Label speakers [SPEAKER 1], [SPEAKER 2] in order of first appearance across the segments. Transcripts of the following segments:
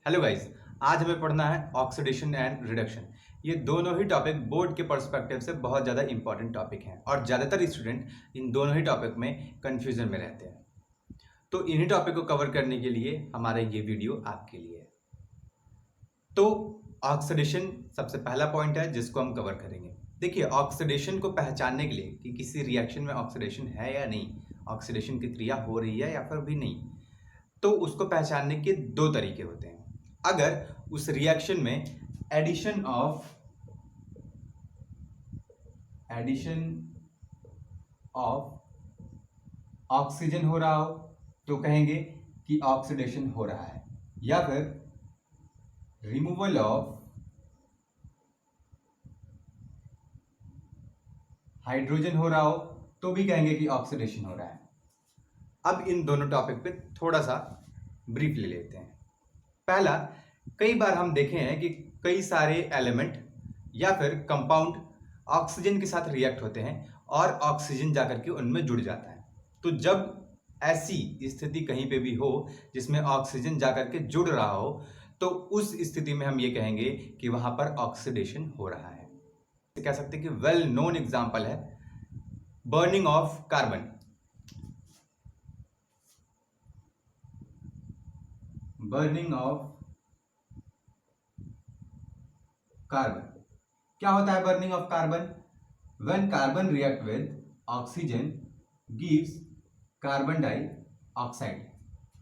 [SPEAKER 1] Hello guys, आज हमें पढ़ना है ऑक्सीडेशन एंड रिडक्शन। ये दोनों ही टॉपिक बोर्ड के पर्सपेक्टिव से बहुत ज़्यादा इंपॉर्टेंट टॉपिक हैं और ज़्यादातर स्टूडेंट इन दोनों ही टॉपिक में कंफ्यूजन में रहते हैं। तो इन्हीं टॉपिक को कवर करने के लिए हमारा ये वीडियो आपके लिए है। तो ऑक्सीडेशन सबसे पहला पॉइंट है जिसको हम कवर करेंगे। देखिए, ऑक्सीडेशन को पहचानने के लिए कि किसी रिएक्शन में ऑक्सीडेशन है या नहीं, ऑक्सीडेशन की क्रिया हो रही है या फिर भी नहीं, तो उसको पहचानने के दो तरीके होते हैं। अगर उस रिएक्शन में एडिशन ऑफ ऑक्सीजन हो रहा हो तो कहेंगे कि ऑक्सीडेशन हो रहा है, या फिर रिमूवल ऑफ हाइड्रोजन हो रहा हो तो भी कहेंगे कि ऑक्सीडेशन हो रहा है। अब इन दोनों टॉपिक पे थोड़ा सा ब्रीफ ले लेते हैं। पहला, कई बार हम देखे हैं कि कई सारे एलिमेंट या फिर कंपाउंड ऑक्सीजन के साथ रिएक्ट होते हैं और ऑक्सीजन जाकर के उनमें जुड़ जाता है। तो जब ऐसी स्थिति कहीं पे भी हो जिसमें ऑक्सीजन जाकर के जुड़ रहा हो तो उस स्थिति में हम ये कहेंगे कि वहां पर ऑक्सीडेशन हो रहा है। कह सकते हैं कि वेल नोन एग्जांपल है burning of carbon. Burning of carbon क्या होता है? Burning of carbon, when carbon react with oxygen gives carbon dioxide.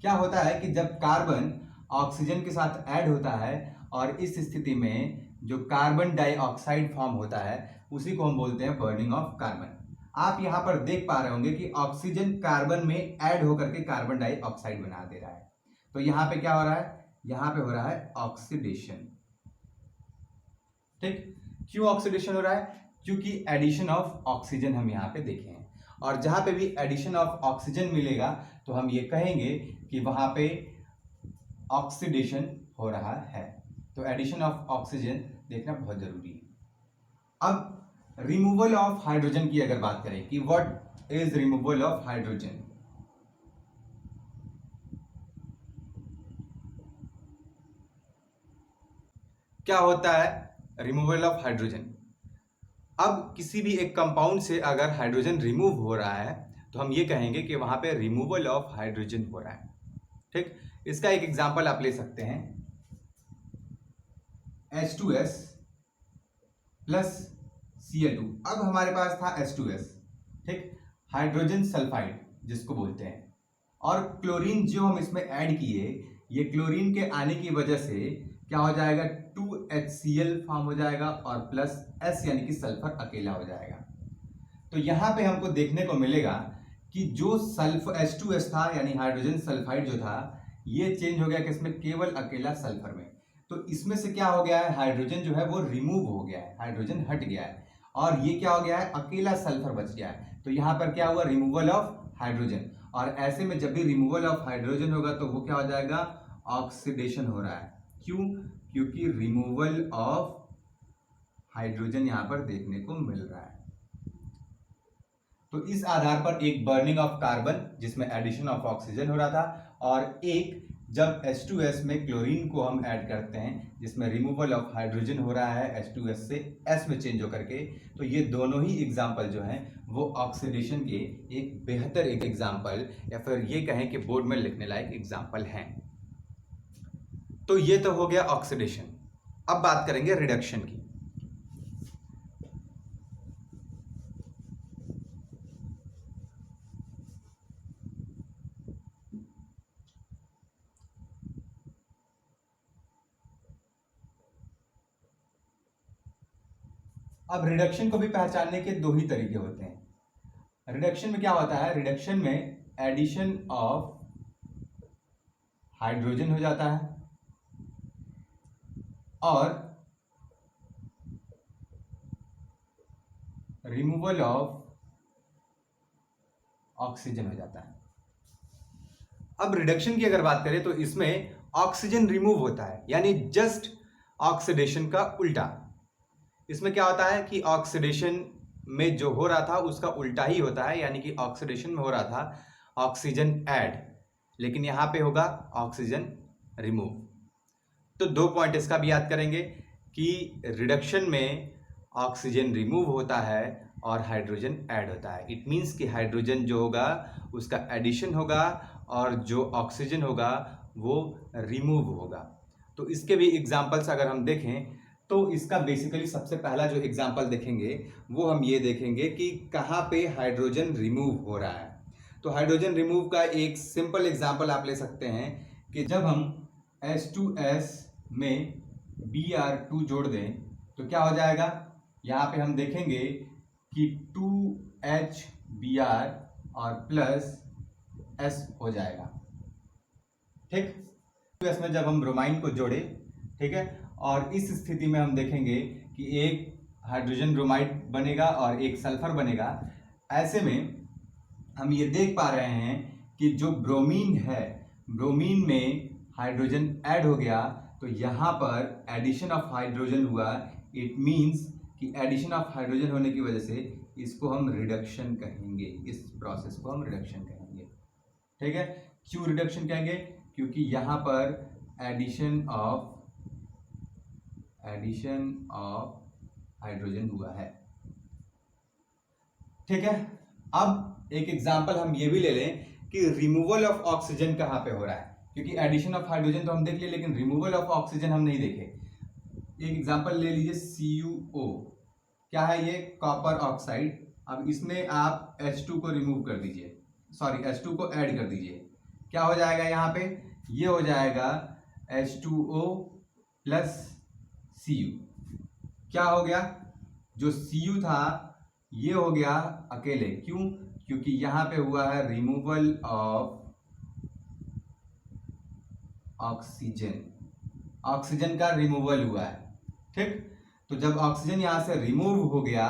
[SPEAKER 1] क्या होता है कि जब कार्बन ऑक्सीजन के साथ ऐड होता है और इस स्थिति में जो कार्बन डाइऑक्साइड फॉर्म होता है उसी को हम बोलते हैं बर्निंग ऑफ कार्बन। आप यहां पर देख पा रहे होंगे कि ऑक्सीजन कार्बन में ऐड होकर के कार्बन डाइऑक्साइड बना दे रहा है। तो यहां पे क्या हो रहा है? यहां पे हो रहा है ऑक्सीडेशन। ठीक, क्यों ऑक्सीडेशन हो रहा है? क्योंकि एडिशन ऑफ ऑक्सीजन हम यहां पे देखे हैं, और जहां पे भी एडिशन ऑफ ऑक्सीजन मिलेगा तो हम ये कहेंगे कि वहां पे ऑक्सीडेशन हो रहा है। तो एडिशन ऑफ ऑक्सीजन देखना बहुत जरूरी है। अब रिमूवल ऑफ हाइड्रोजन की अगर बात करें कि what is removal of hydrogen, क्या होता है रिमूवल ऑफ हाइड्रोजन? अब किसी भी एक कंपाउंड से अगर हाइड्रोजन रिमूव हो रहा है तो हम ये कहेंगे कि वहां पे रिमूवल ऑफ हाइड्रोजन हो रहा है। ठीक, इसका एक एग्जांपल आप ले सकते हैं H2S प्लस Cl2। अब हमारे पास था H2S, ठीक, हाइड्रोजन सल्फाइड जिसको बोलते हैं, और क्लोरीन जो हम इसमें ऐड किए, ये क्लोरीन के आने की वजह से क्या हो जाएगा? 2HCl फॉर्म हो जाएगा और प्लस S यानी कि सल्फर अकेला हो जाएगा। तो यहां पे हमको देखने को मिलेगा कि जो H2S था यानी हाइड्रोजन सल्फाइड जो था, ये चेंज हो गया किसमें? केवल अकेला सल्फर में। तो इसमें से क्या हो गया है? हाइड्रोजन जो है वो रिमूव हो गया है, हाइड्रोजन हट गया है, और ये क्या हो गया है? अकेला सल्फर बच गया है। तो यहां पर क्या हुआ? Removal of hydrogen. और ऐसे में जब भी रिमूवल ऑफ हाइड्रोजन होगा तो वो क्या हो जाएगा? ऑक्सीडेशन हो रहा है। क्यों? क्योंकि रिमूवल ऑफ हाइड्रोजन यहां पर देखने को मिल रहा है। तो इस आधार पर एक बर्निंग ऑफ कार्बन जिसमें एडिशन ऑफ ऑक्सीजन हो रहा था, और एक जब H2S में क्लोरीन को हम ऐड करते हैं जिसमें रिमूवल ऑफ हाइड्रोजन हो रहा है H2S से S में चेंज होकर के। तो ये दोनों ही एग्जाम्पल जो हैं वो ऑक्सीडेशन के एक बेहतर एक एग्जाम्पल, या फिर ये कहें कि बोर्ड में लिखने लायक एग्जाम्पल हैं। तो ये तो हो गया ऑक्सीडेशन। अब बात करेंगे रिडक्शन की। अब रिडक्शन को भी पहचानने के दो ही तरीके होते हैं। रिडक्शन में क्या होता है? रिडक्शन में एडिशन ऑफ हाइड्रोजन हो जाता है और रिमूवल ऑफ ऑक्सीजन हो जाता है। अब रिडक्शन की अगर बात करें तो इसमें ऑक्सीजन रिमूव होता है, यानी जस्ट ऑक्सीडेशन का उल्टा। इसमें क्या होता है कि ऑक्सीडेशन में जो हो रहा था उसका उल्टा ही होता है, यानी कि ऑक्सीडेशन में हो रहा था ऑक्सीजन ऐड, लेकिन यहां पे होगा ऑक्सीजन रिमूव। तो 2 पॉइंट इसका भी याद करेंगे कि रिडक्शन में ऑक्सीजन रिमूव होता है और हाइड्रोजन ऐड होता है। इट मीन्स कि हाइड्रोजन जो होगा उसका एडिशन होगा और जो ऑक्सीजन होगा वो रिमूव होगा। तो इसके भी एग्जांपल्स अगर हम देखें तो इसका बेसिकली सबसे पहला जो एग्जांपल देखेंगे वो हम ये देखेंगे कि कहाँ पे हाइड्रोजन रिमूव हो रहा है। तो हाइड्रोजन रिमूव का एक सिंपल एग्जांपल आप ले सकते हैं कि जब हम H2S में Br2 जोड़ दें तो क्या हो जाएगा। यहाँ पे हम देखेंगे कि 2HBr और प्लस S हो जाएगा। ठीक, इसमें जब हम ब्रोमाइन को जोड़े, ठीक है, और इस स्थिति में हम देखेंगे कि एक हाइड्रोजन ब्रोमाइड बनेगा और एक सल्फर बनेगा। ऐसे में हम ये देख पा रहे हैं कि जो ब्रोमीन है, ब्रोमीन में हाइड्रोजन ऐड हो गया तो यहाँ पर एडिशन ऑफ हाइड्रोजन हुआ। इट मीन्स कि एडिशन ऑफ हाइड्रोजन होने की वजह से इसको हम रिडक्शन कहेंगे, इस प्रोसेस को हम रिडक्शन कहेंगे। ठीक है, क्यों रिडक्शन कहेंगे? क्योंकि यहाँ पर एडिशन ऑफ हाइड्रोजन हुआ है। ठीक है, अब एक एग्जांपल हम ये भी ले लें कि रिमूवल ऑफ ऑक्सीजन कहाँ पे हो रहा है, क्योंकि एडिशन ऑफ हाइड्रोजन तो हम देख लिए लेकिन रिमूवल ऑफ ऑक्सीजन हम नहीं देखे। एक एग्जांपल ले लीजिए CuO, क्या है ये? Copper oxide. अब इसमें आप H2 को रिमूव कर दीजिए, सॉरी H2 को ऐड कर दीजिए, क्या हो जाएगा यहाँ पे? ये हो जाएगा H2O प्लस Cu। क्या हो गया? जो Cu था ये हो गया अकेले, क्यों? क्योंकि यहाँ पे हुआ है रिमूवल ऑफ ऑक्सीजन, ऑक्सीजन का रिमूवल हुआ है। ठीक, तो जब ऑक्सीजन यहाँ से रिमूव हो गया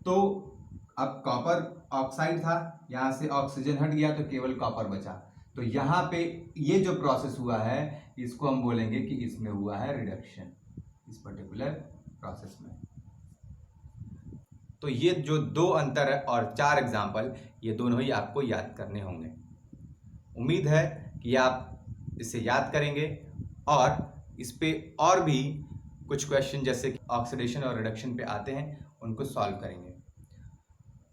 [SPEAKER 1] तो अब कॉपर ऑक्साइड था, यहाँ से ऑक्सीजन हट गया तो केवल कॉपर बचा। तो यहाँ पे ये जो प्रोसेस हुआ है इसको हम बोलेंगे कि इसमें हुआ है रिडक्शन, इस पर्टिकुलर प्रोसेस में। तो ये जो 2 अंतर है और 4 एग्जाम्पल, ये दोनों ही आपको याद करने होंगे। उम्मीद है कि आप इसे याद करेंगे और इस पे और भी कुछ क्वेश्चन जैसे कि ऑक्सीडेशन और रिडक्शन पे आते हैं उनको सॉल्व करेंगे।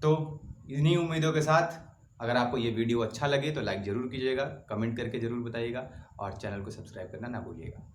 [SPEAKER 1] तो इन्हीं उम्मीदों के साथ अगर आपको ये वीडियो अच्छा लगे तो लाइक ज़रूर कीजिएगा, कमेंट करके ज़रूर बताइएगा और चैनल को सब्सक्राइब करना ना भूलिएगा।